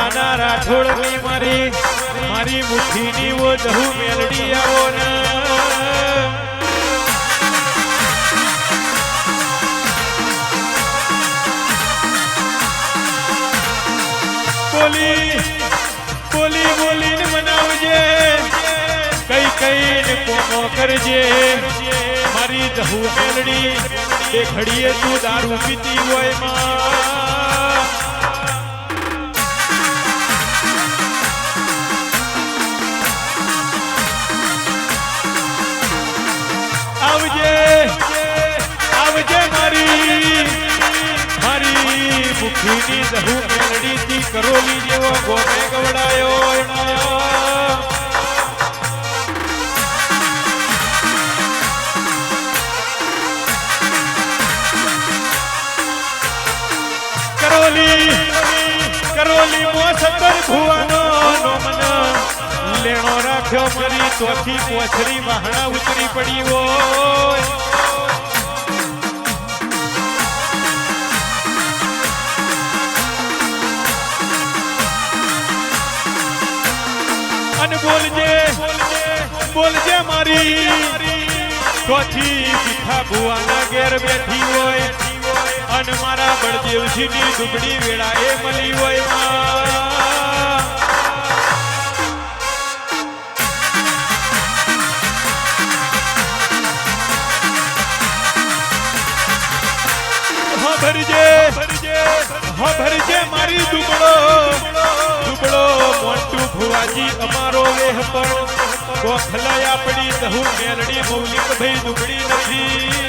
રાણાના રાઠોડની મારી મુઠ્ઠીની વો જહુ મેલડી આવો ને બોલી બોલીને મનાવજે કઈ કોમો કરજે મારી જહુ મેલડી દેખડીએ તું દારૂ પીતી હોય માં આવજે મારી મુખીની જહુ મેલડી થી કરોલી જેવો ગોમે ગવડાયો કરોલી મો સતર ભુવાનો નો મન લેણો રાખ્યો મારી ચોથી પોછરી વાહણા ઉતરી પડી હોય અને બોલજે મારી ચોથી ભીખા ભુવાના ઘેર બેઠી હોય અને મારા બળદેવજીની દુબળી વેળા એ મળી હોય ભરજે મારી દુબળો મોટું ભુવાજી અમારો વેહ પણ ગોખલાય આપણી જહુ મેલડી મૌલિક ભાઈ દુબળી નથી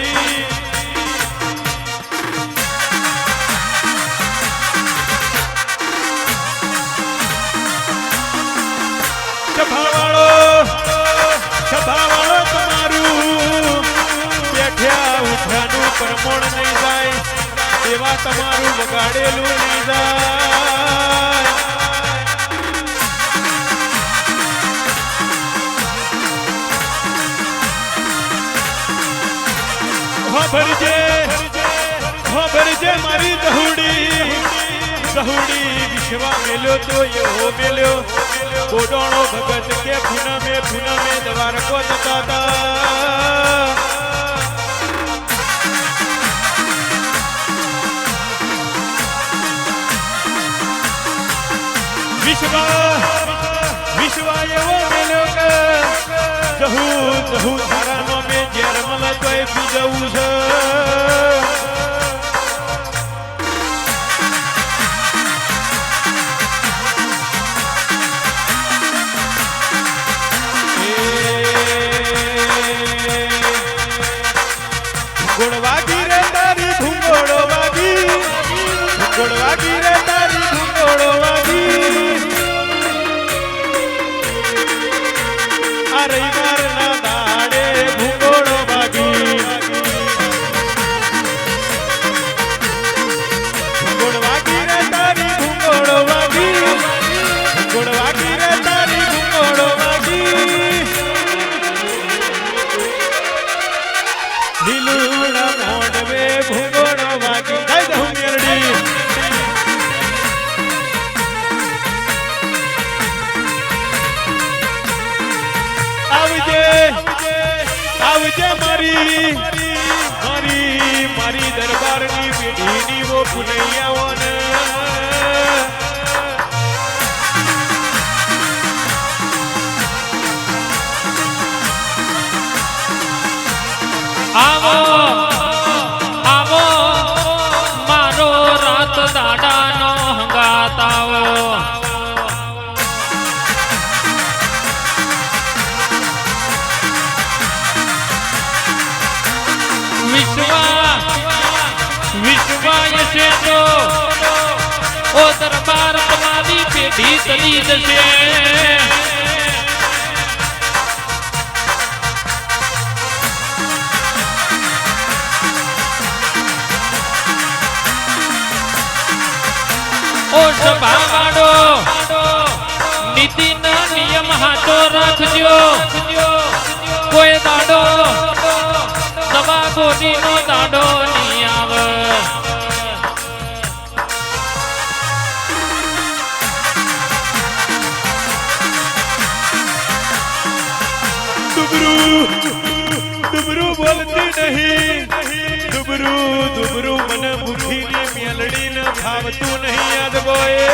સભાવાળો તમારું બેઠ્યા ઉઠ્યાનું પરમોણ નહીં જાય એવા તમારું વગાડેલું નહીં જાય ભરજે મારી દહુડી વિશ્વા મેલ્યો તો એવો મેલ્યો કોડોણો ભગત કે પૂનમે દ્વારકો જતા હતા વિશ્વા એવો મેલ્યો કે જહુ તારાનો મેં ઝેર મળે તો એ પી જવું છે ભૂંગોળવાગી રે તારી ભૂંગોળો વાગી આ રવિવાર ના દાડે ભૂંગોળો વાગી ભૂંગોળવાગી રે તારી ભૂંગોળો વાગી લીલુડા મોડવે ભૂંગોળો વાગી જય જહુ મેલડી આવજે મારી દરબારની પેઢીની વો પુનૈયાઓ ને આવો મારો રાત દાડાનો હંગાત આવો વિશ્વાય છે તો ઓ દરબાર તમારી પેઢી ચલી જશે ઓ સભાવાળો નીતિના નિયમ હાથો રાખજો કોઈ દાડો દવા ગોળીનો દાડો નહીં આવે દુબરું બોલતી નહીં દુબરું મને મુખીને મેલડીને ભાવતું નહીં યાદ બોય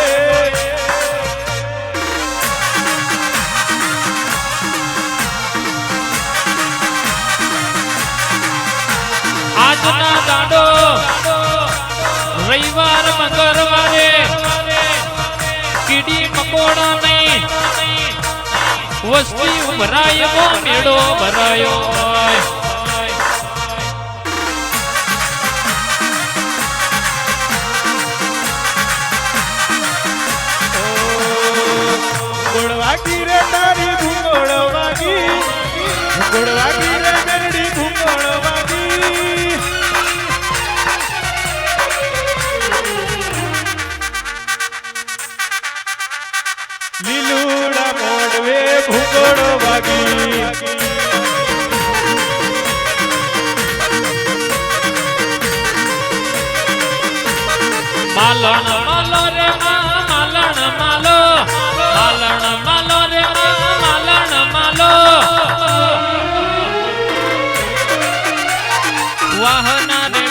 આજના દાડો રવિવાર મંગળવારે કીડી મકોડા નહીં વસ્તી ભરાય મેળો ભરાયો હોય ભૂંગોળવાગી રે તારી ભૂંગોળવાગી રે મેરડી ભૂંગોળવાગી લીલુડા મોડવે ભૂંગોળવાગી માલણ માલો રે માલણ માલો માલણ માલો રે માલણ માલો વાહના રે